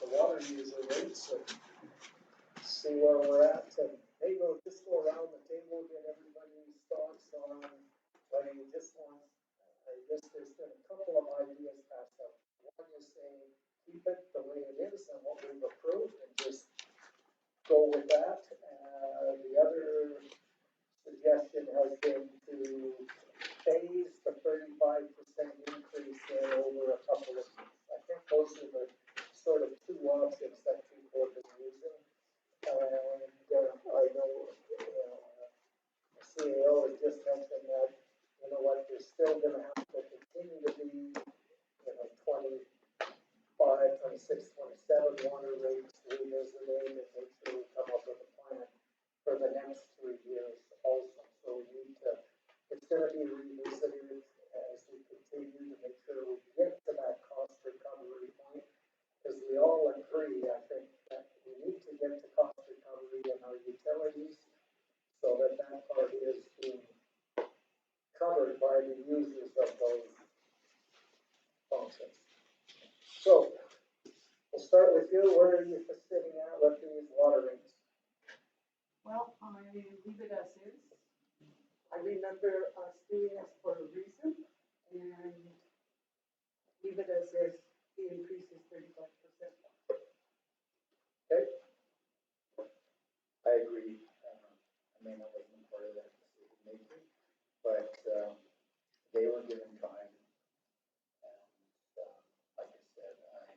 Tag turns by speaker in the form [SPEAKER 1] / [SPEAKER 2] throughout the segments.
[SPEAKER 1] the water user rates and see where we're at, and maybe we'll just go around the table, get everybody's thoughts on what you just want. I guess there's been a couple of ideas passed out. One is saying, keep it the way it is and what we've approved and just go with that. The other suggestion has been to phase the 35% increase in over a couple of years. I think those are the sort of two options that people have been using. And I know, the CAO has just mentioned that, you know what, there's still going to have to continue to be, 25, 26, 27 water rates revisited and make sure we come up with a plan for the next 3 years also. So we need to, it's going to be revisited as we continue to make sure we get to that cost recovery point. Because we all agree, I think, that we need to get to cost recovery in our utilities so that that part is being covered by the users of those functions. So, we'll start with you. Where are you sitting at with these water rates?
[SPEAKER 2] Well, I leave it as is. I remember us doing this for a reason, and leave it as is. The increase is 35%.
[SPEAKER 1] Okay.
[SPEAKER 3] I agree. I mean, I wasn't part of that decision making, but they were given time. And like I said, I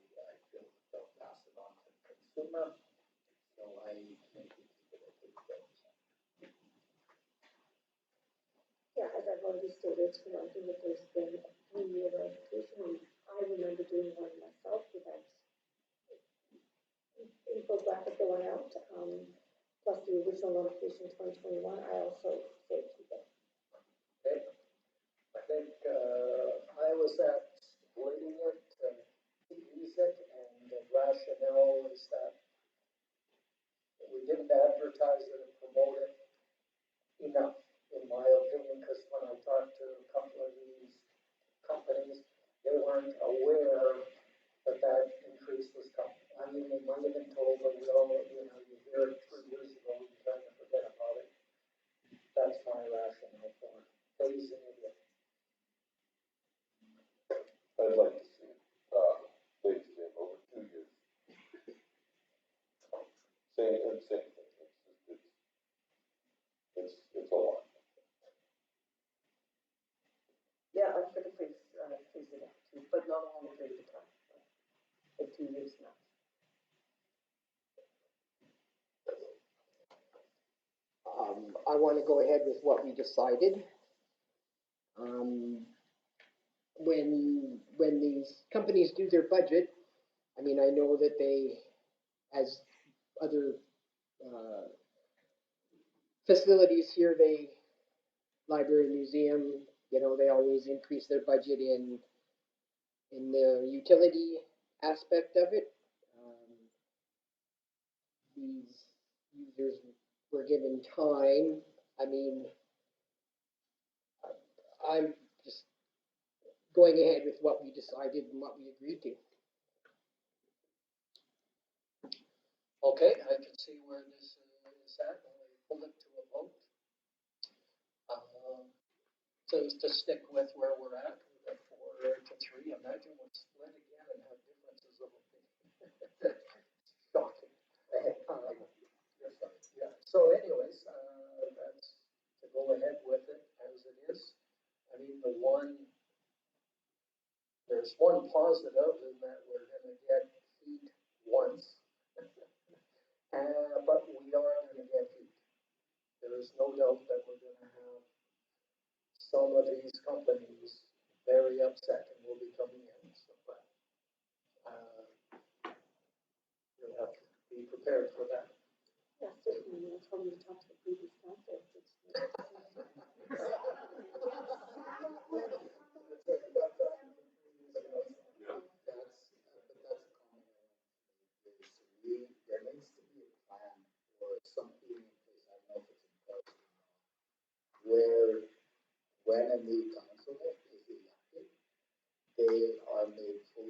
[SPEAKER 3] feel they'll pass it on to the consumer. So I think we keep it at 35%.
[SPEAKER 4] Yeah, as I've already stated, I think that there's been a 3-year verification. I remember doing one myself without infographic going out, plus the original notification 2021. I also say keep it.
[SPEAKER 1] Okay. I think I was at splitting it to use it, and the rationale is that we didn't advertise it and promote it enough, in my opinion, because when I talked to a couple of these companies, they weren't aware that that increase was coming. I mean, they might have been told, but we all, you hear it 3 years ago, you kind of forget about it. That's my rationale for phasing it in.
[SPEAKER 5] I'd like to see it phased in over 2 years. Same thing. It's a lot.
[SPEAKER 2] Yeah, I'm going to phase it out too, but not a long period of time. Like 2 years now.
[SPEAKER 6] I want to go ahead with what we decided. When these companies do their budget, I mean, I know that they, as other facilities here, library, museum, they always increase their budget in the utility aspect of it. These users were given time. I mean, I'm just going ahead with what we decided and what we agreed to.
[SPEAKER 1] Okay, I can see where this is at when we pull it to a vote. To stick with where we're at, 4 to 3. Imagine we're split again and have differences of opinion. Shocking. Yeah. So, anyways, that's to go ahead with it as it is. I mean, there's one positive in that we're going to get heat once, but we are going to get heat. There is no doubt that we're going to have some of these companies very upset and will be coming in. So, but you'll have to be prepared for that.
[SPEAKER 4] Yeah, certainly. I told you to talk to the previous council.
[SPEAKER 3] There needs to be a plan or something in place. I don't know if it's in place where when a new council is elected, they are made full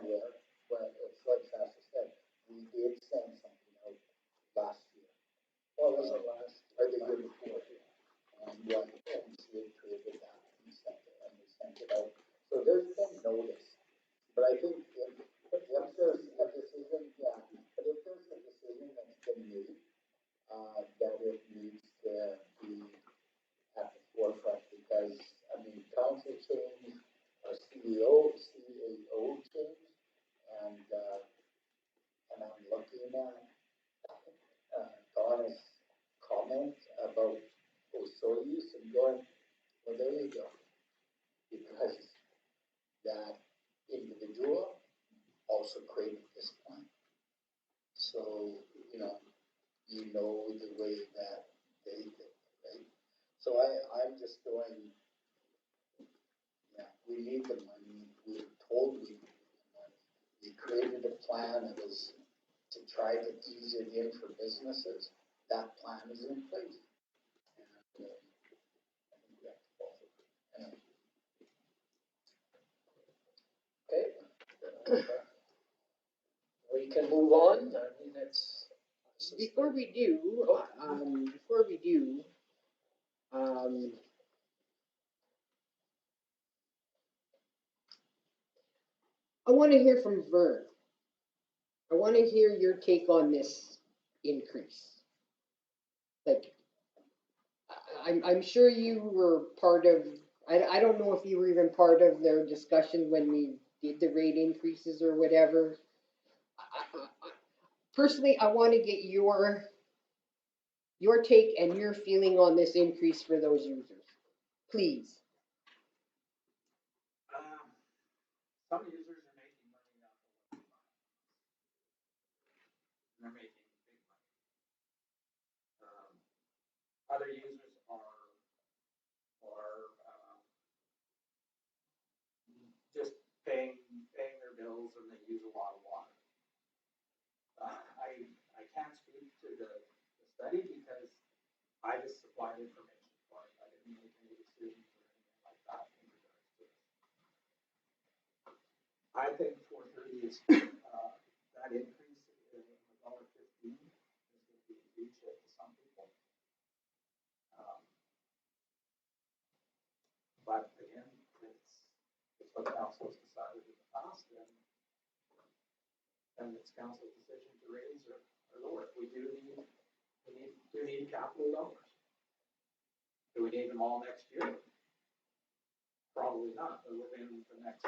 [SPEAKER 3] aware, when, it's like Sasha said, we did send something out last year.
[SPEAKER 1] What was it last?
[SPEAKER 3] Or the year before. And what MCA created that, and sent it, and we sent it out. So there's been notice, but I think if there's a decision, yeah, but if there's a decision that's been made, that it needs to be at the forefront, because, I mean, council changed, our CAO changed, and I'm looking at, Donna's comment about Osoyoos and going, well, there you go. Because that individual also created this plan. So, you know the way that they think, right? So I'm just going, yeah, we need the money, we were told we needed the money. We created a plan that was to try to ease it in for businesses. That plan is in place. And, I think we have to follow it. Anyway.
[SPEAKER 1] Okay. We can move on, I mean, it's.
[SPEAKER 6] Before we do, I want to hear from Vern. I want to hear your take on this increase. Like, I'm sure you were part of, I don't know if you were even part of their discussion when we did the rate increases or whatever. Personally, I want to get your take and your feeling on this increase for those users, please.
[SPEAKER 7] Some users are making money off of what they buy. And they're making big money. Other users are just paying their bills and they use a lot of water. I can't speak to the study because I just supplied information for it. I didn't make any decisions or anything like that in regards to it. I think 430 is, that increase in $1.15 is going to be a huge hit to some people. But again, it's what council has decided in the past, and it's council's decision to raise or lower it. We do need capital dollars. Do we need them all next year? Probably not, but within the next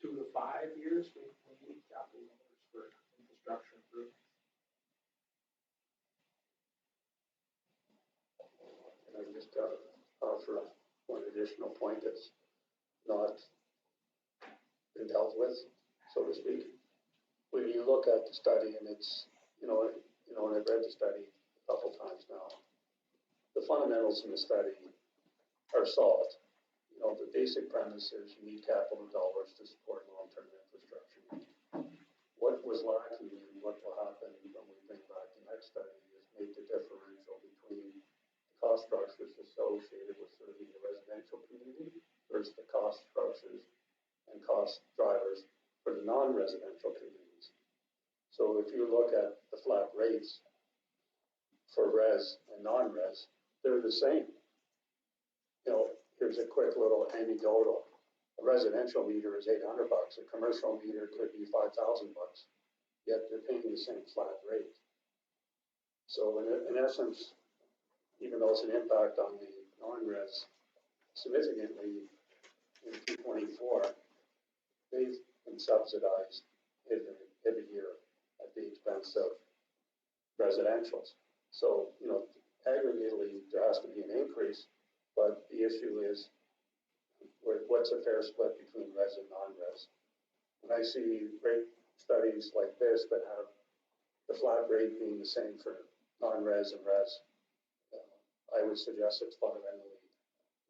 [SPEAKER 7] 2 to 5 years, we need capital dollars for infrastructure improvements.
[SPEAKER 8] And I just offer one additional point that's not been dealt with, so to speak. When you look at the study, and it's, and I've read the study a couple times now, the fundamentals in the study are solved. The basic premise is you need capital dollars to support long-term infrastructure. What was lacking and what will happen when we bring back the next study is make the differential between the cost structures associated with serving the residential community versus the cost structures and cost drivers for the non-residential communities. So if you look at the flat rates for res and non-res, they're the same. Here's a quick little anecdotal. A residential meter is $800. A commercial meter could be $5,000, yet they're paying the same flat rate. So in essence, even though it's an impact on the non-res significantly in 224, they've been subsidized every year at the expense of residentials. So, aggregately, there has to be an increase, but the issue is what's a fair split between res and non-res? When I see rate studies like this that have the flat rate being the same for non-res and res, I would suggest it's fundamentally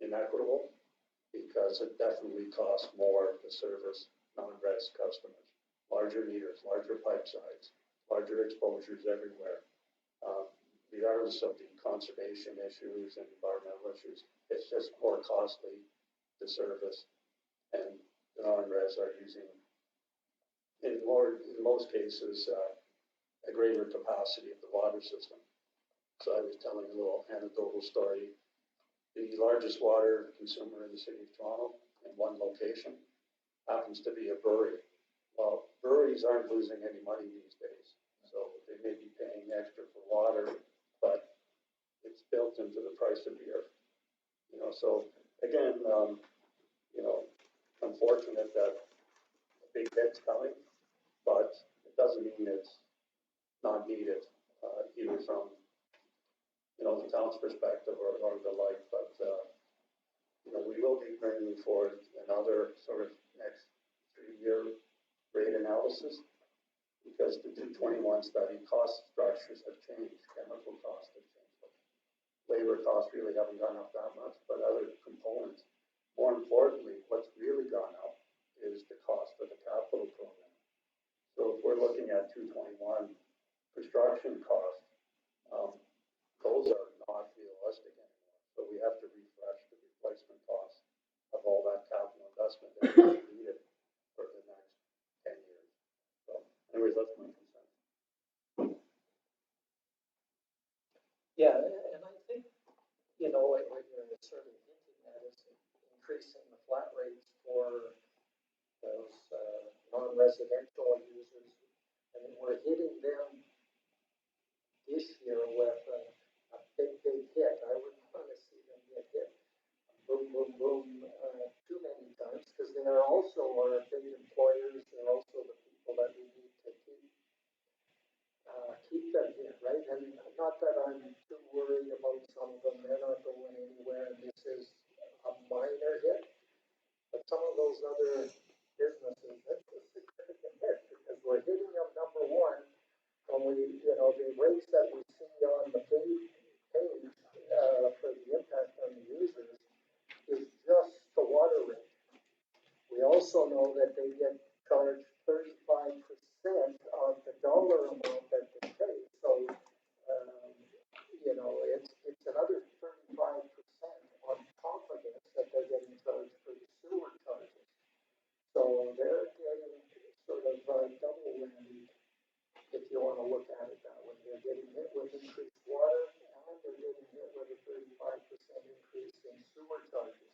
[SPEAKER 8] inequitable because it definitely costs more to service non-res customers. Larger meters, larger pipe size, larger exposures everywhere. Regardless of the conservation issues and environmental issues, it's just more costly to service. And the non-res are using, in most cases, a greater capacity of the water system. So I was telling a little anecdotal story. The largest water consumer in the city of Toronto in one location happens to be a brewery. Well, breweries aren't losing any money these days, so they may be paying extra for water, but it's built into the price of beer. You know, so again, you know, unfortunate that a big hit's coming, but it doesn't mean it's not needed, either from, you know, the town's perspective or the like, but, you know, we will be bringing forward another sort of next 3-year rate analysis, because the 221 study cost structures have changed, chemical costs have changed. Labor costs really haven't gone up that much, but other components. More importantly, what's really gone up is the cost of the capital program. So if we're looking at 221 construction costs, those are not realistic anymore. So we have to refresh the replacement costs of all that capital investment that is needed for the next 10 years. So anyways, that's my concern.
[SPEAKER 1] Yeah, and I think, you know, what you're sort of hinting at is increasing the flat rates for those non-residential users. I mean, we're hitting them this year with a big hit. I wouldn't want to see them get hit boom, boom, boom, too many times, because they are also our big employers. They're also the people that we need to keep them here, right? And not that I'm too worried about some of them. They're not going anywhere, and this is a minor hit. But some of those other businesses, that's a significant hit, because we're hitting them, number one, when we, you know, the rates that we see on the page for the impact on the users is just the water rate. We also know that they get charged 35% of the dollar amount that they pay. So, you know, it's another 35% on top of this that they're getting charged for the sewer charges. So they're getting sort of double whammy, if you want to look at it that way. They're getting hit with increased water, and they're getting hit with a 35% increase in sewer charges.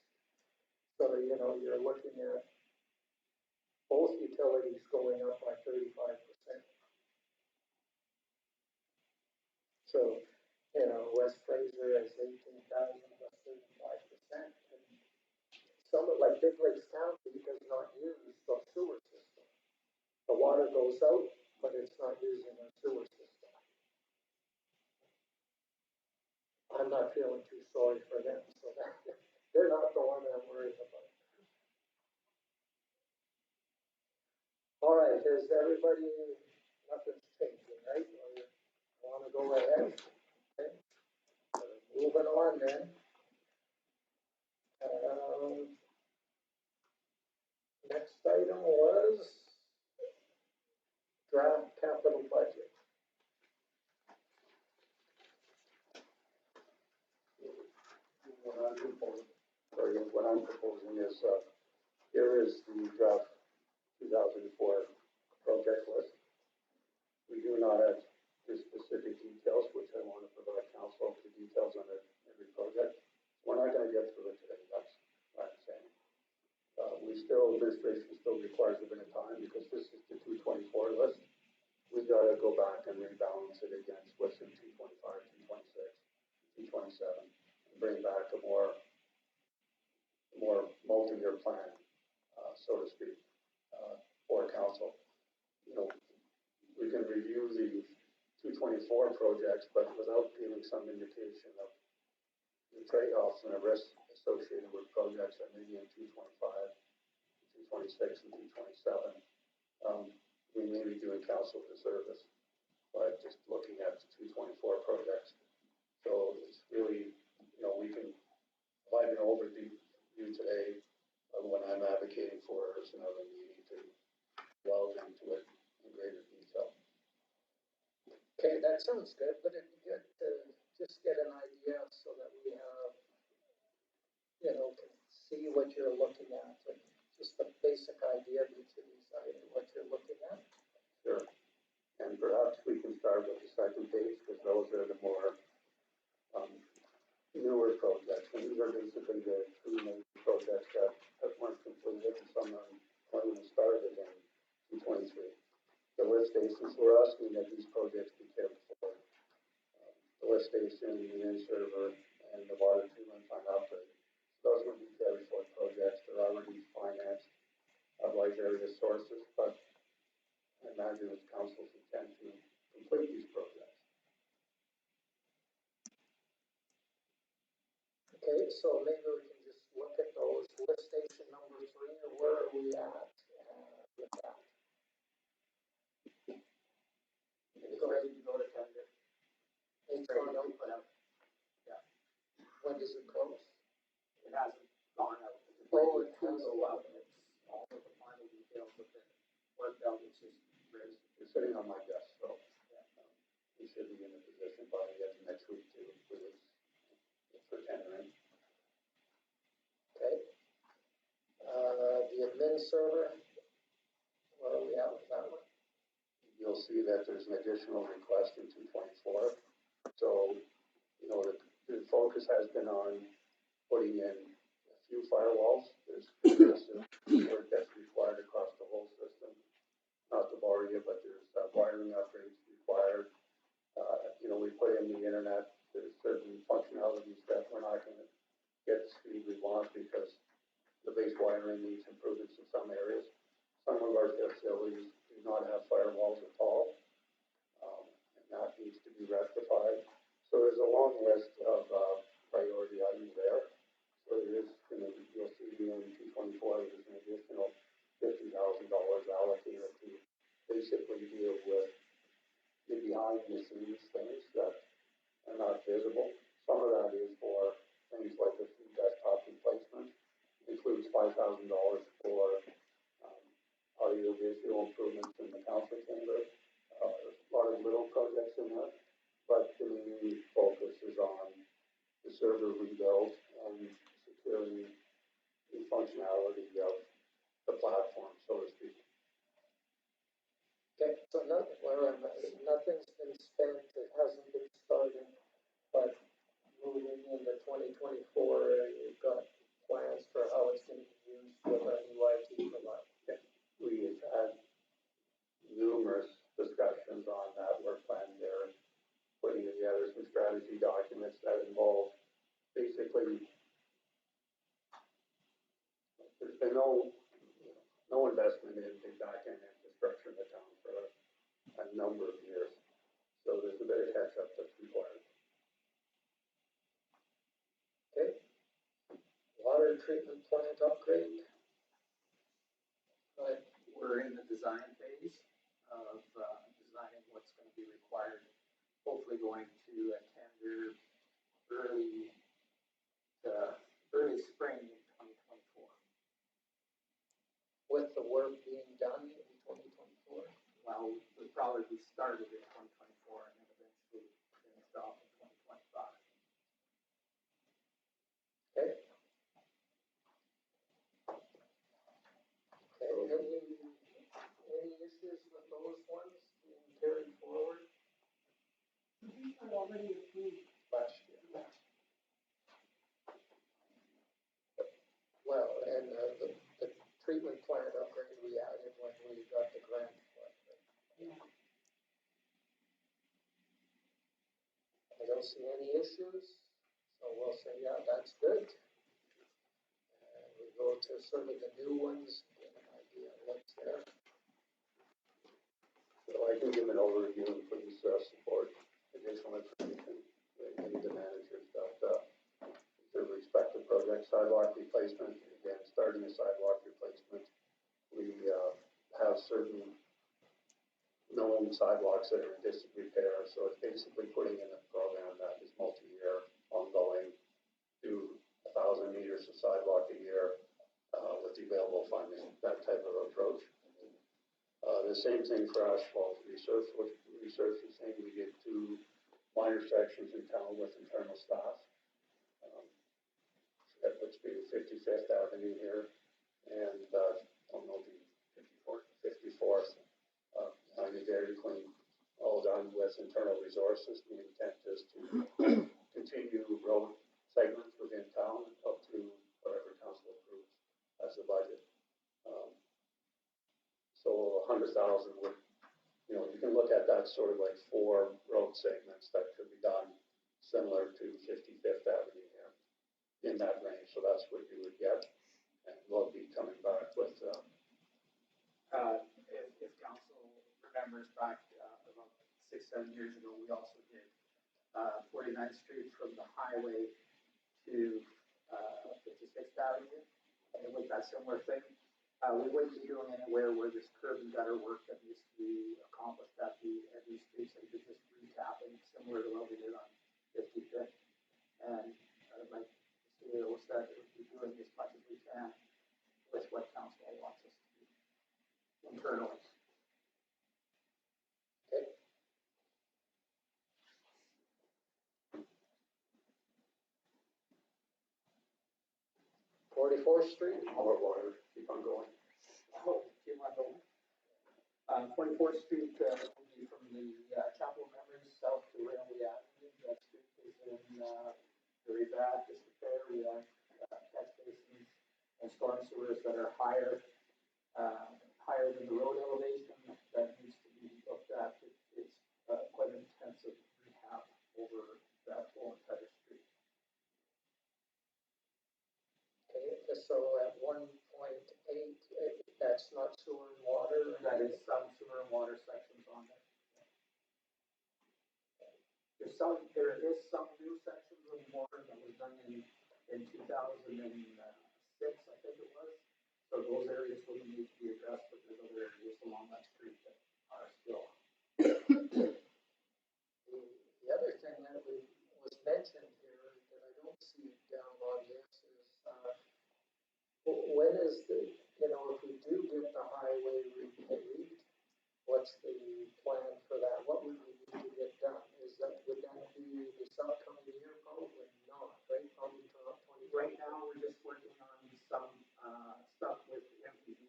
[SPEAKER 1] So, you know, you're looking at both utilities going up by 35%. So, you know, West Fraser is 18,000 plus 35%. And some of, like Big Lakes County does not use the sewer system. The water goes out, but it's not using the sewer system. I'm not feeling too sorry for them, so they're not the one I'm worried about. All right, is everybody, nothing's changing, right? Or want to go ahead? Okay. Moving on then. Next item was draft capital budget.
[SPEAKER 8] What I'm proposing is, here is the draft 2004 project list. We do not have the specific details, which I want to provide council the details on every project. We're not going to get through it today. That's what I'm saying. Administration still requires a bit of time, because this is the 224 list. We got to go back and rebalance it against what's in 225, 226, 227, and bring back a more multi-year plan, so to speak, for council. You know, we can review the 224 projects, but without giving some indication of the trade-offs and the risks associated with projects that may be in 225, 226, and 227. We may be doing council disservice by just looking at the 224 projects. So it's really, you know, we can provide an overview today of what I'm advocating for is another meeting to delve into it in greater detail.
[SPEAKER 1] Okay, that sounds good, but it'd be good to just get an idea so that we have, you know, can see what you're looking at. And just a basic idea of each of these items, what you're looking at?
[SPEAKER 8] Sure. And perhaps we can start with the second page, because those are the more, newer projects. And these are basically the three major projects that weren't completed, and some are only started in 23. The lift stations, we're asking that these projects be carried forward. The lift station, the in-server, and the water treatment plant upgrade. Those would be carried forward projects. They're already financed by various sources, but I imagine it's council's intent to complete these projects.
[SPEAKER 1] Okay, so maybe we can just look at those, lift station number 3, or where are we at with that?
[SPEAKER 7] It's ready to go to tender.
[SPEAKER 1] It's
[SPEAKER 7] Ready
[SPEAKER 1] gone
[SPEAKER 7] to
[SPEAKER 1] out.
[SPEAKER 7] be put out.
[SPEAKER 1] When does it close?
[SPEAKER 7] It hasn't gone out. It's
[SPEAKER 1] Oh,
[SPEAKER 7] ready
[SPEAKER 1] it
[SPEAKER 7] to
[SPEAKER 1] has.
[SPEAKER 7] go out. It's all of the final details have been worked out. It's just ready.
[SPEAKER 8] It's sitting on my desk, so we should be in a position by the end of next week to release it for tendering.
[SPEAKER 1] Okay. The admin server, where are we at with that one?
[SPEAKER 8] You'll see that there's an additional request in 224. So, you know, the focus has been on putting in a few firewalls. There's work that's required across the whole system. Not to bore you, but there's wiring upgrades required. You know, we put in the internet. There's certain functionalities that we're not going to get the speed we want because the base wiring needs improvements in some areas. Some of our facilities do not have firewalls at all, and that needs to be rectified. So there's a long list of priority items there. So there is, you'll see in 224, there's an additional $50,000 allocated to basically deal with the behind the scenes things that are not visible. Some of that is for things like the few desktop replacement, includes $5,000 for audio visual improvements in the council chamber. A lot of little projects in there, but the main focus is on the server rebuild and securing the functionality of the platform, so to speak.
[SPEAKER 1] Okay, so nothing's been spent, it hasn't been started, but moving into 2024, you've got plans for how it's going to be used with our new IT provider.
[SPEAKER 8] We've had numerous discussions on that. We're planning there, putting together some strategy documents that involve basically, there's been no investment in back-end infrastructure in the town for a number of years. So there's a bit of catch-up that's required.
[SPEAKER 1] Okay. Water treatment plant upgrade.
[SPEAKER 7] We're in the design phase of designing what's going to be required. Hopefully going to a tender early spring in 2024.
[SPEAKER 1] With the work being done in 2024?
[SPEAKER 7] Well, we'll probably be started in 2024 and then eventually finished off in 2025.
[SPEAKER 1] Okay. Okay, any issues with those ones being carried forward?
[SPEAKER 2] These are already approved.
[SPEAKER 1] Last year. Well, and the treatment plant upgrade we added when we got the grant for it.
[SPEAKER 2] Yeah.
[SPEAKER 1] I don't see any issues, so we'll say, yeah, that's good. And we go to sort of the new ones, get an idea of what's there.
[SPEAKER 8] So I can give an overview and please support additional information. Maybe the managers that the respective project sidewalk replacement. Again, starting a sidewalk replacement, we have certain known sidewalks that are in distant repair. So it's basically putting in a program that is multi-year, ongoing, do 1,000 meters of sidewalk a year with the available funding, that type of approach. The same thing for asphalt resurfacing. We did 2 minor sections in town with internal staff. That would be 55th Avenue here and, don't know, the 54th, on the Dairy Queen, all done with internal resources. The intent is to continue road segments within town up to whatever council approves as the budget. So 100,000 would, you can look at that sort of like 4 road segments that could be done similar to 55th Avenue here, in that range. So that's what you would get. And we'll be coming back with,
[SPEAKER 7] If council remembers back, about 6-7 years ago, we also did, 49th Street from the highway to, 56th Avenue. And with that similar thing, we wouldn't be doing anywhere where there's curb and gutter work that needs to be accomplished at these streets, and just recapping, similar to what we did on 55th. And like the CEO said, we'd be doing as much as we can with what council wants us to do internally.
[SPEAKER 3] Okay.
[SPEAKER 8] '44th Street, more water, keep on going.
[SPEAKER 7] Oh, keep on going. 24th Street, will be from the Chapel of Memories south to Railway Avenue. That street is in very bad disrepair. We have catch basins and storm sewers that are higher than the road elevation. That needs to be looked at. It's quite an intensive rehab over that whole entire street.
[SPEAKER 3] Okay, so at 1.8, that's not sewer and water?
[SPEAKER 7] That is some sewer and water sections on there. There is some new sections of water that was done in 2006, I think it was. So those areas will need to be addressed, but there's other areas along that street that are still.
[SPEAKER 3] The other thing that was mentioned here that I don't see down on this is, when is if we do get the highway repaved, what's the plan for that? What would we need to get done? Would that be this upcoming year? Probably not, right? Probably not 20.
[SPEAKER 7] Right now, we're just working on some stuff with MPD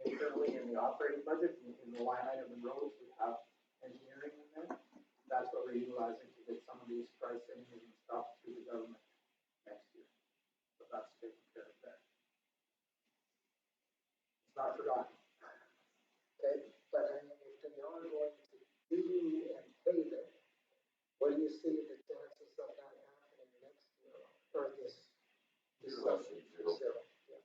[SPEAKER 7] internally in the operating budget. In the line item in roads, we have engineering in there. That's what we're utilizing to get some of these pricing and stuff to the government next year. So that's taken care of there. It's not forgotten.
[SPEAKER 3] Okay, but I mean, if they are going to do and pave it, what do you see the chances of that happening next year, or this
[SPEAKER 5] Zero.
[SPEAKER 3] zero? Yeah.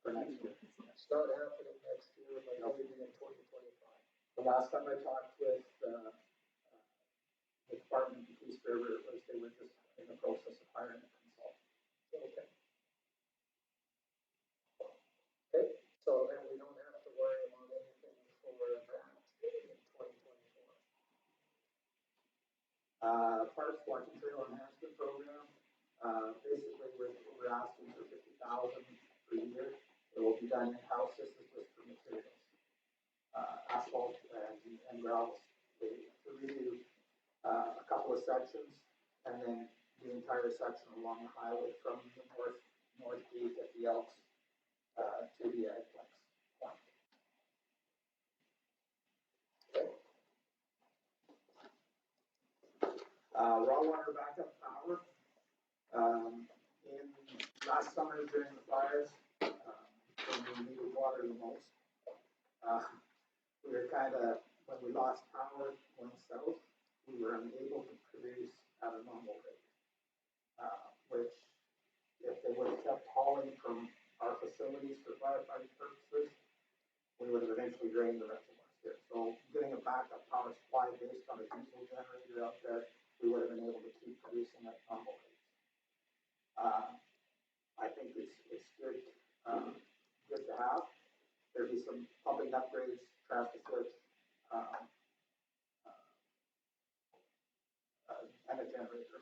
[SPEAKER 7] For next year.
[SPEAKER 3] It's not happening next year, but maybe in 2025.
[SPEAKER 7] The last time I talked with the department in Peace River, it was they were just in the process of hiring a consultant.
[SPEAKER 3] Okay. Okay, so then we don't have to worry about anything for that in 2024.
[SPEAKER 7] Parks Walking Trail Enhancement Program, basically we're asking for 50,000 per year. It will be done in-house. This is just for materials. Asphalt and gravel. To redo a couple of sections, and then the entire section along the highway from the north gate at the Elks to the Eggplex point. Raw water backup power. In last summer during the fires, when we needed water the most, we were when we lost power going south, we were unable to produce at a normal rate. Which, if they would have kept hauling from our facilities for firefighting purposes, we would have eventually drained the reservoirs here. So getting a backup power supply based on a diesel generator out there, we would have been able to keep producing at normal rates. I think it's good, good to have. There'd be some pumping upgrades, transfer switch, and a generator.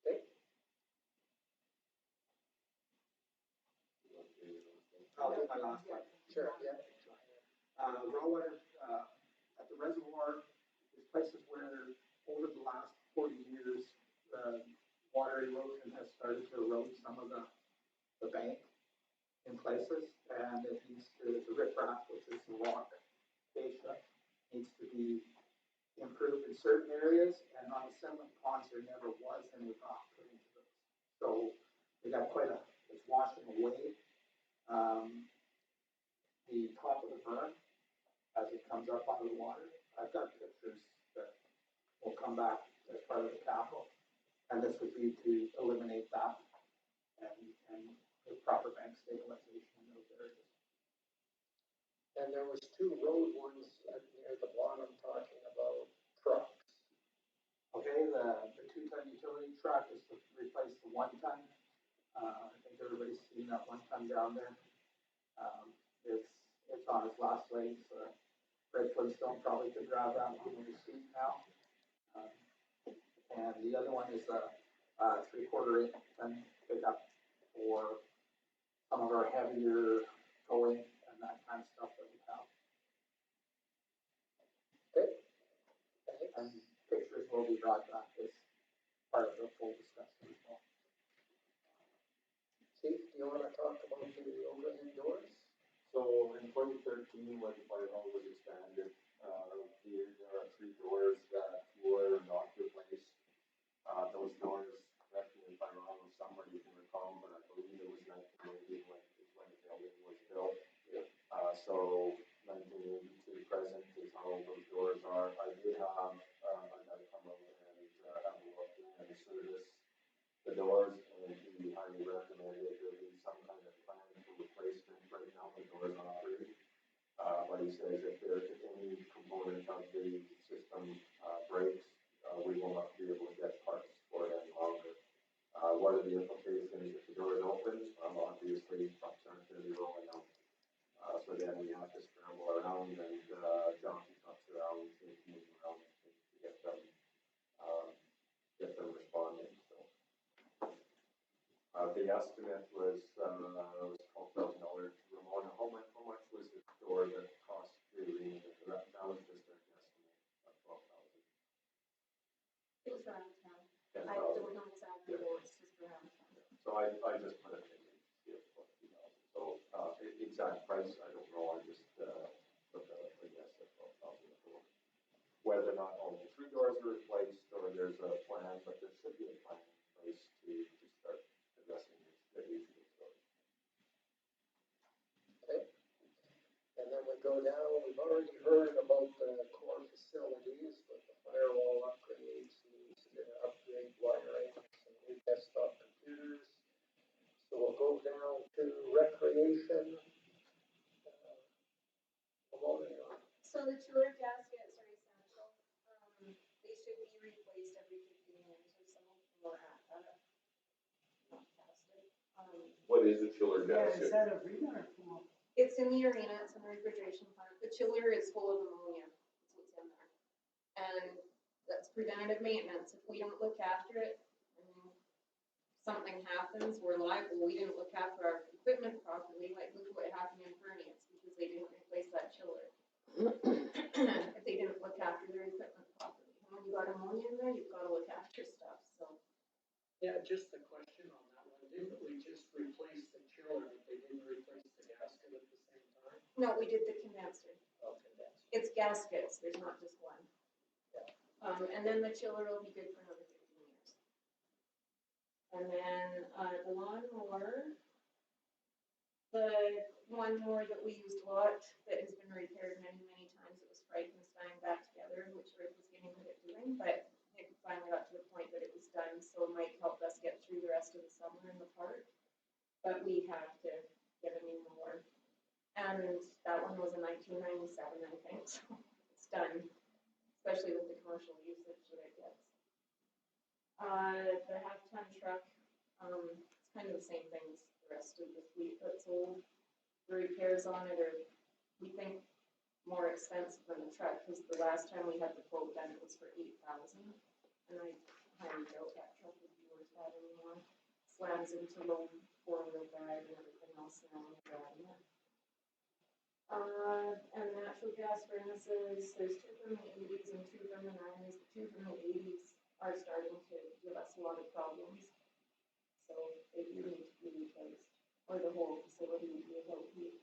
[SPEAKER 3] Okay.
[SPEAKER 7] I'll do my last one.
[SPEAKER 3] Sure, yeah.
[SPEAKER 7] Raw water, at the reservoir, there's places where over the last 40 years, water erosion has started to erode some of the bank be improved in certain areas, and on the sediment ponds, there never was any rock put into those. So we got it's washing away. The top of the berm, as it comes up out of the water, I've got pictures that will come back as part of the capital. And this would be to eliminate that and the proper bank stabilization in those areas.
[SPEAKER 8] And there was two road ones near the bottom talking about trucks.
[SPEAKER 7] Okay, the 2-ton utility truck is to replace the 1-ton. I think everybody's seen that 1-ton down there. It's on its last legs. Red Flintstone probably could drive that one in the seat now. And the other one is a 3/4 ton pickup for some of our heavier towing and that kind of stuff that we have. And pictures will be brought back as part of the full discussion as well.
[SPEAKER 8] Chief, do you wanna talk about the overhead doors?
[SPEAKER 5] So in 2013, when the fire hall was expanded, there are 3 doors that were not replaced. Those doors, correct me if I'm wrong, somebody can recall, but I believe it was 1980 when the building was built. So 1980 to present is how those doors are. I did have a guy come out and have a look and service the doors, and he highly recommended there be some kind of plan for replacement. Right now the doors are operating, but he says if any component of the system breaks, we will not be able to get parts for it any longer. What are the implications if the door is open? Obviously trucks aren't going to be rolling out, so then we have to scramble around and jockey trucks around to move around to get them responding. So the estimate was $12,000. Ramona, how much was the door that cost the remaining? That was just an estimate of $12,000.
[SPEAKER 9] It was around town.
[SPEAKER 5] $10,000.
[SPEAKER 9] I don't know exactly what it's just around town.
[SPEAKER 5] So I just put it in the so exact price, I don't know, I just put a guess at $12,000. Whether or not all the 3 doors are replaced or there's a plan, but there should be a plan in place to start addressing the issue of storage.
[SPEAKER 8] Okay. And then we go down, we've already heard about the core facilities with the firewall upgrades, needs to upgrade wiring, some new desktop computers. So we'll go down to recreation.
[SPEAKER 9] So the chiller gaskets are essential. They should be replaced every 15 years or so. We're at that. Not tested.
[SPEAKER 5] What is a chiller
[SPEAKER 2] Yeah,
[SPEAKER 5] gasket?
[SPEAKER 2] is that arena or pool?
[SPEAKER 9] It's in the arena, it's in the refrigeration plant. The chiller is full of ammonia. That's what's in there. And that's preventative maintenance. If we don't look after it, and something happens, we're liable. We didn't look after our equipment properly. Like, look what happened in Furnace because they didn't replace that chiller. If they didn't look after their equipment properly. And when you got ammonia in there, you've got to look after stuff, so.
[SPEAKER 1] Yeah, just a question on that one. Didn't we just replace the chiller, but they didn't replace the gasket at the same time?
[SPEAKER 9] No, we did the condenser.
[SPEAKER 1] Okay, that's.
[SPEAKER 9] It's gaskets, there's not just one. And then the chiller will be good for another 15 years. And then, the lawnmower, the one more that we used a lot, that has been repaired many, many times, it was Frankenstein back together, which Rick was getting good at doing, but it finally got to the point that it was done, so Mike helped us get through the rest of the summer in the park. But we have to get a new mower. And that one was in 1997, I think, so it's done, especially with the commercial usage that it gets. The half-ton truck, it's kind of the same thing as the rest of the fleet that's old. The repairs on it are, we think, more expensive than the truck, because the last time we had the quote done, it was for $8,000. And I highly doubt that truck would be worth that anymore. Slams into low 4-wheel drive and everything else now when you're driving it. And natural gas furnaces, there's 2 from the 80s and 2 from the 90s. The 2 from the 80s are starting to give us a lot of problems. So they do need to be replaced, or the whole facility would be about heat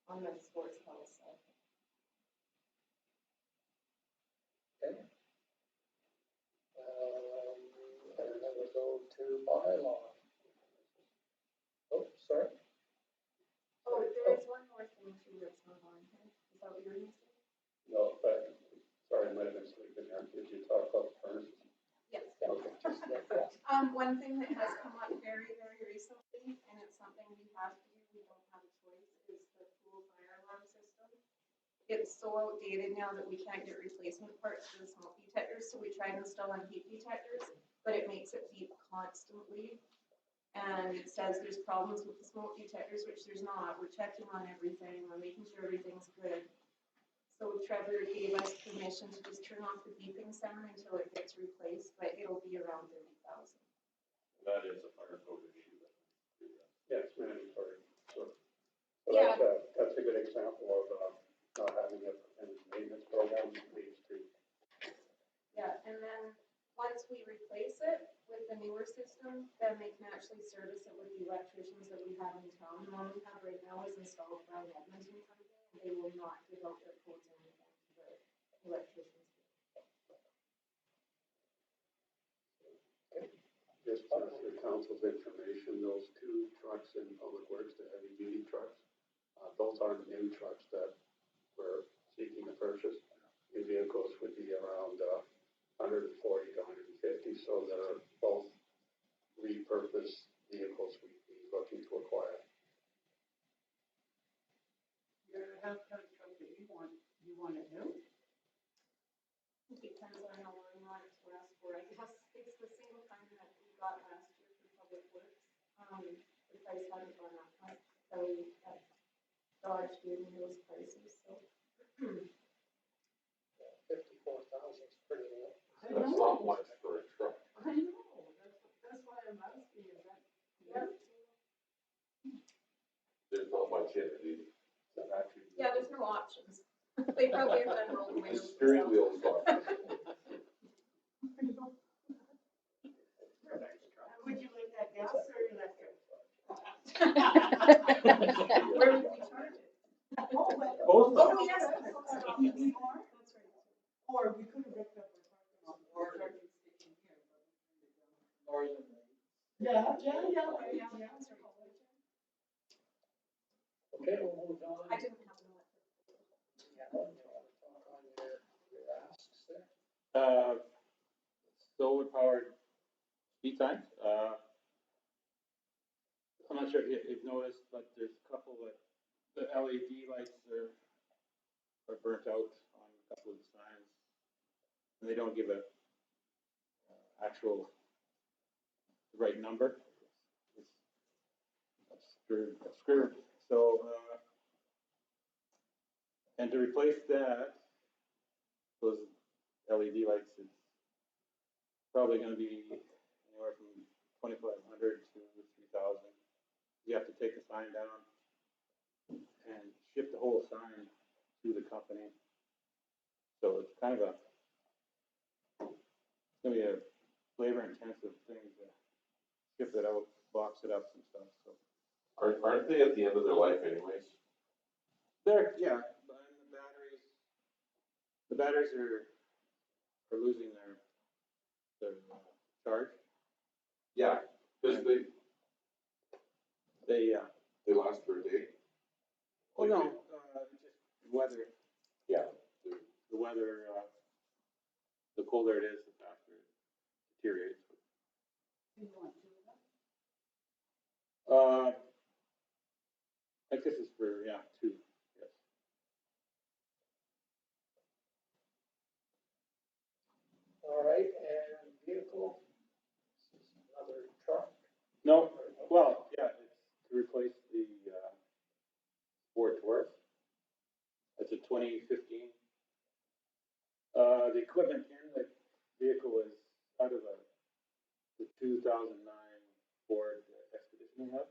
[SPEAKER 9] on the sports house side.
[SPEAKER 8] bylaw. Oh, sorry.
[SPEAKER 9] Oh, there is one more thing too that's not on here. Is that what you're missing?
[SPEAKER 8] No, but, sorry, I might have been sleeping there. Did you talk about the furnaces?
[SPEAKER 9] Yes.
[SPEAKER 8] Okay, just,
[SPEAKER 9] One thing that has come up very, very recently, and it's something we have to do, we don't have a choice, is the pool fire alarm system. It's so outdated now that we can't get replacement parts for the smoke detectors, so we tried installing heat detectors, but it makes it beep constantly. And it says there's problems with the smoke detectors, which there's not. We're checking on everything, we're making sure everything's good. So Trevor gave us permission to just turn off the beeping sound until it gets replaced, but it'll be around 30,000.
[SPEAKER 5] That is a fire code issue.
[SPEAKER 8] yeah, it's mandatory, so. So
[SPEAKER 9] Yeah.
[SPEAKER 8] that's a good example of, not having a preventive maintenance program leads to.
[SPEAKER 9] Yeah, and then once we replace it with the newer system, then they can actually service it with the electricians that we have in town. The one we have right now is installed by an Edmonton company, and they will not give out their codes or anything to the electricians.
[SPEAKER 8] Just for the council's information, those two trucks in Public Works, the heavy duty trucks, those aren't new trucks that we're seeking to purchase. New vehicles would be around, 140 to 150, so they're both repurposed vehicles we'd be looking to acquire.
[SPEAKER 2] Your house kind of truck that you want it new?
[SPEAKER 9] Depends on how long you want it to last for. I guess it's the same kind that we got last year for Public Works. The price hasn't gone up much, so we Dodge gave me those prices, so.
[SPEAKER 1] 54,000 is pretty low.
[SPEAKER 5] That's not much for a truck.
[SPEAKER 2] I know, that's why I'm asking, is that?
[SPEAKER 9] Yeah.
[SPEAKER 5] There's not much in it either.
[SPEAKER 9] Yeah, there's no options. They probably have done roll the
[SPEAKER 5] The
[SPEAKER 9] windows.
[SPEAKER 5] steering
[SPEAKER 9] themselves.
[SPEAKER 5] wheel's not.
[SPEAKER 2] Would you like that gas or electric?
[SPEAKER 9] Where would we charge it?
[SPEAKER 2] Oh, but.
[SPEAKER 5] Both
[SPEAKER 9] Oh, yes, the post office.
[SPEAKER 2] EV more?
[SPEAKER 9] That's right.
[SPEAKER 2] Or we could have ripped up our parking station here, but.
[SPEAKER 1] Northern.
[SPEAKER 2] Yeah.
[SPEAKER 9] That's right.
[SPEAKER 1] Okay, we'll move on.
[SPEAKER 9] I didn't have an electric.
[SPEAKER 1] Yeah, you want to talk on your asks there?
[SPEAKER 10] Solar powered speed signs, I'm not sure if you've noticed, but there's a couple that, the LED lights are burnt out on a couple of the signs. And they don't give a actual right number. It's obscured, so, and to replace that, those LED lights, it's probably gonna be anywhere from 2,500 to 3,000. You have to take the sign down and ship the whole sign to the company. So it's kind of it's gonna be a labor intensive thing to ship it out, box it up and stuff, so.
[SPEAKER 5] Aren't they at the end of their life anyways?
[SPEAKER 10] Yeah, but the batteries are losing their charge.
[SPEAKER 5] Yeah, because they
[SPEAKER 10] They,
[SPEAKER 5] last for a day.
[SPEAKER 10] oh no, just weather.
[SPEAKER 5] Yeah.
[SPEAKER 10] The weather, the colder it is, the faster it deteriorates.
[SPEAKER 2] You want two of them?
[SPEAKER 10] I guess it's for, yeah, 2, yes.
[SPEAKER 1] All right, and vehicle, this is another truck.
[SPEAKER 10] No, well, yeah, it's to replace the, Ford Taurus. It's a 2015. The equipment in the vehicle is out of the 2009 Ford Expedition we have.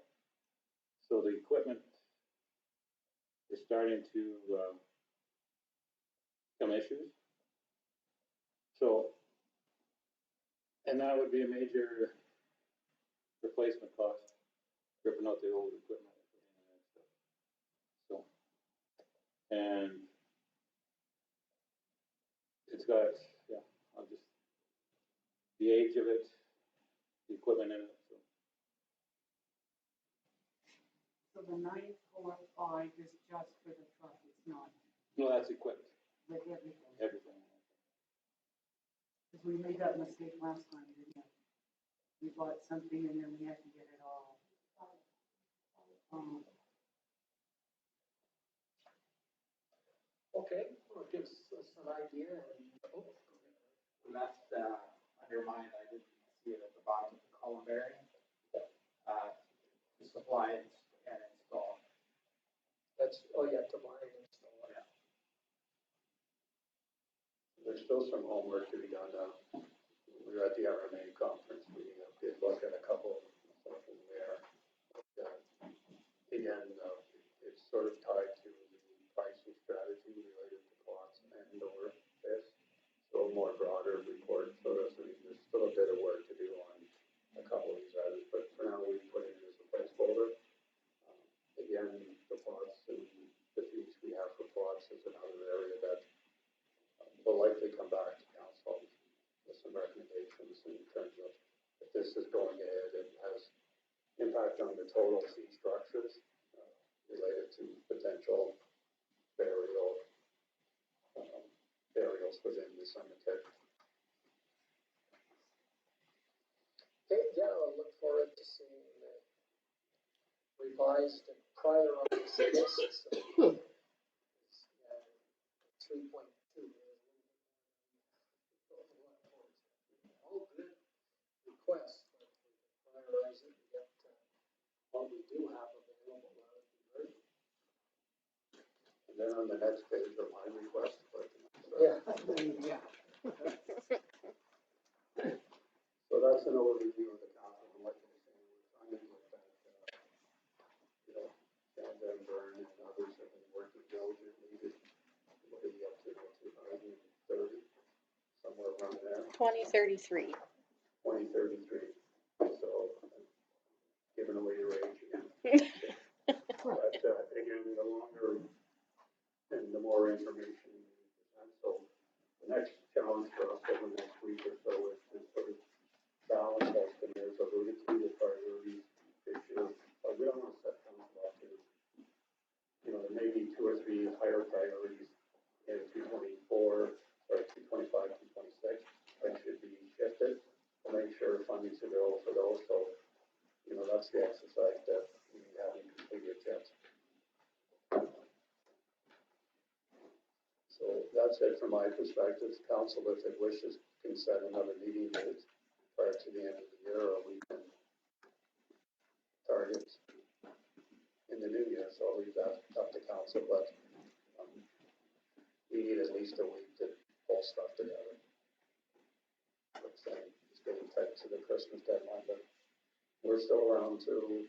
[SPEAKER 10] So the equipment is starting to, some issues. So, and that would be a major replacement cost, ripping out the old equipment and putting in that stuff. So, and it's got, yeah, I'll just, the age of it, the equipment in it, so.
[SPEAKER 2] the 945 is just for the truck, it's not
[SPEAKER 10] No, that's equipped,
[SPEAKER 2] with everything.
[SPEAKER 10] everything.
[SPEAKER 2] Because we made that mistake last time, didn't we? We bought something and then we had to get it all.
[SPEAKER 1] Okay, well, it gives us an idea and,
[SPEAKER 7] And that's, under mine, I didn't see it at the bottom of the columbarium. To supply it and install.
[SPEAKER 1] that's, oh, yeah, to buy and install it.
[SPEAKER 7] Yeah.
[SPEAKER 8] There's still some homework to be done. We were at the RMA conference, we did look at a couple of something there. Again, it's sort of tied to the pricing strategy related to plots and or this. So a more broader report, so there's still a bit of work to do on a couple of these items, but for now, we put it as a placeholder. Again, the plots and the fees we have for plots is another area that will likely come back to council with some recommendations in terms of if this is going ahead, it has impact on the total fee structures related to potential burials within the cemetery.
[SPEAKER 1] Okay, yeah, I'll look forward to seeing the revised and prior on this list. 3.2. All good requests, but we can prioritize it and get what we do have available, that would be great.
[SPEAKER 8] And then on the next page are my requests, but.
[SPEAKER 1] Yeah.
[SPEAKER 8] So that's an overview of the council, and like I was saying, we're trying to get that, Sandra and Byrne and others have been working diligently to, what are we up to, 2030, somewhere around there,
[SPEAKER 11] 2033.
[SPEAKER 8] 2033. So, giving away your age again. But, again, the longer and the more information we present, so the next challenge for us over the next week or so is to sort of balance, as the mayor's alluded to, the priorities this year. We don't want to set council up to, there may be 2 or 3 higher priorities in 224, or 225, 226, that should be shifted to make sure funding's available for those. So, that's the exercise that we haven't completed yet. So that's it from my perspective. Council, if it wishes, can set another meeting date prior to the end of the year, or we can target in the new year. So I'll leave that up to council, but we need at least a week to pull stuff together. It's getting tight to the Christmas deadline, but we're still around to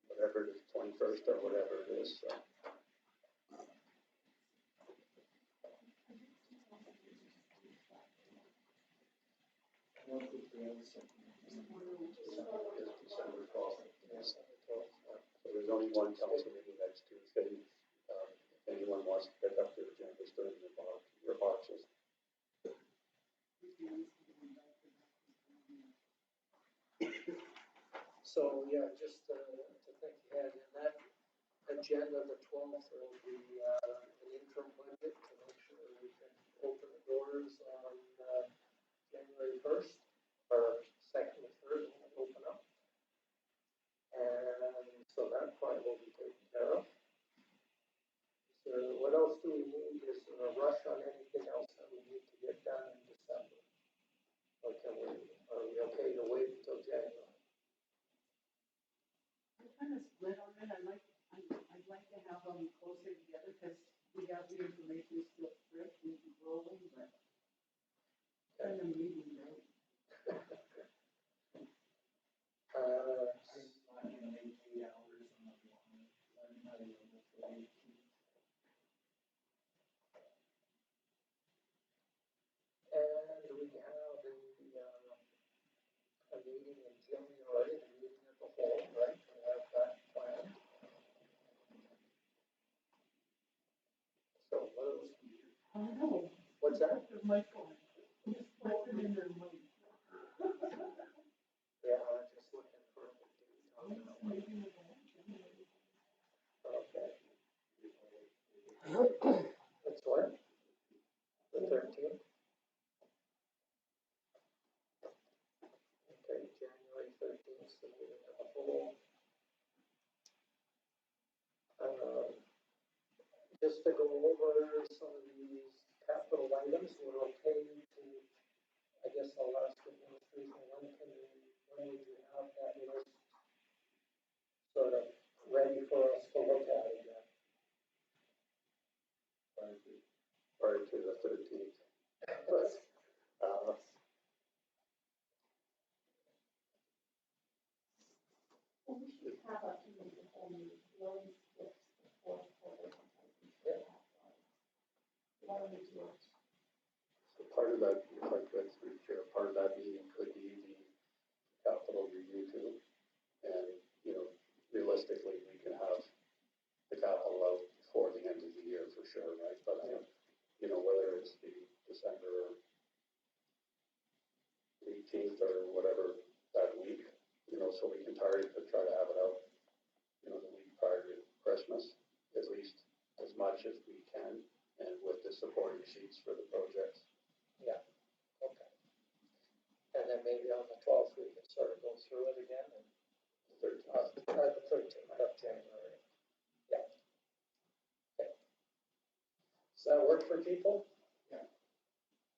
[SPEAKER 8] whatever it is, 21st or whatever it is. So. December 12th. So there's only one council meeting next Tuesday. If anyone wants to pick up their agendas during your boxes.
[SPEAKER 1] So, yeah, just to think ahead, in that agenda, the 12th, there will be an interim budget to make sure we can open the doors on January 1st, or 2nd or 3rd, when we open up. And so that part will be taken care of. So what else do we need? Is there a rush on anything else that we need to get done in December? Or are we okay to wait until January?
[SPEAKER 2] I'm kind of split on it. I'd like to have them closer together because we have the information still fresh and rolling, but kind of meeting, right?
[SPEAKER 1] And we have a meeting in January, a meeting at the hall, right? We have that planned. So what else?
[SPEAKER 2] I don't know.
[SPEAKER 1] What's that?
[SPEAKER 2] Michael, just put it in their mind.
[SPEAKER 1] Yeah, I'm just looking for a date on that one. 13th? Okay, January 13th, so we have a full. Just to go over some of these capital items, we're okay to, I guess I'll ask administration, when would you have that list sort of ready for us to look at again?
[SPEAKER 8] Prior to the 13th.
[SPEAKER 4] And we should have a committee before we really get the fourth quarter. What are we doing?
[SPEAKER 8] So part of that, if I could, through chair, part of that meeting could be the capital review too. And, realistically, we can have the capital out before the end of the year for sure, right? But, whether it's the December 18th or whatever that week, so we can try to have it out, the week prior to Christmas, at least as much as we can, and with the supporting sheets for the projects.
[SPEAKER 1] Yeah, okay. And then maybe on the 12th, we can sort of go through it again and. The 13th of January. Yeah. Okay. Does that work for people?
[SPEAKER 8] Yeah.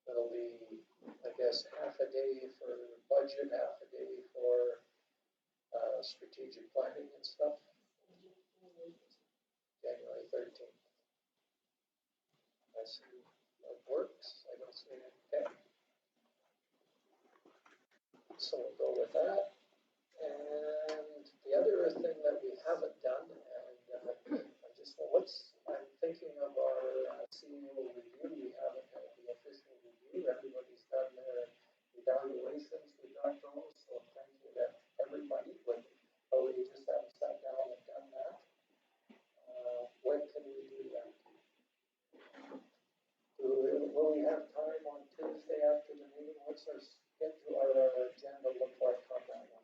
[SPEAKER 1] It'll be, I guess, half a day for budget, half a day for strategic planning and stuff. January 13th. I see what works. I don't see it. Okay. So we'll go with that. And the other thing that we haven't done, and I'm thinking of our CEO review. We haven't had the official review. Everybody's done their evaluations. We got those. So thank you to everybody. But we just haven't sat down and done that. When can we do that? Will we have time on Tuesday after the meeting? What's our schedule, our agenda look like on that one?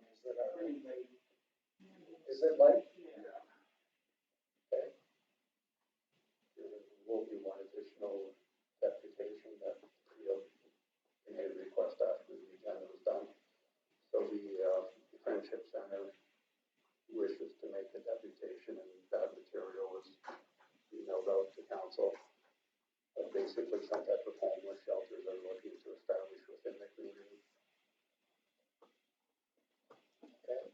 [SPEAKER 1] Is it late?
[SPEAKER 8] Yeah.
[SPEAKER 1] Okay.
[SPEAKER 8] There will be one additional deputation that we made a request after the agenda was done. So the Friendship Center wishes to make the deputation, and that material was emailed out to council. Basically some type of homeless shelter they're looking to establish within the community.
[SPEAKER 1] Okay.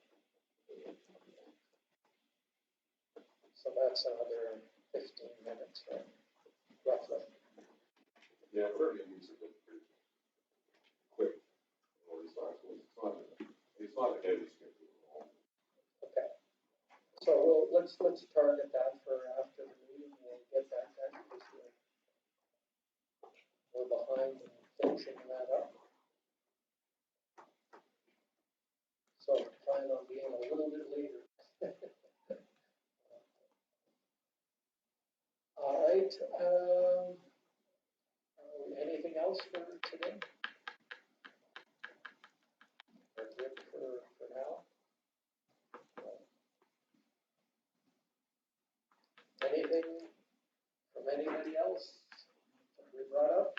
[SPEAKER 1] So that's another 15 minutes, right? Roughly.
[SPEAKER 5] Yeah, 30 minutes is pretty quick. It's not a heavy schedule at all.
[SPEAKER 1] Okay. So let's target that for after the meeting. We'll get that done because we're behind in finishing that up. So plan on being a little bit later. All right. Anything else for today? That's it for now. Anything from anybody else that we brought up?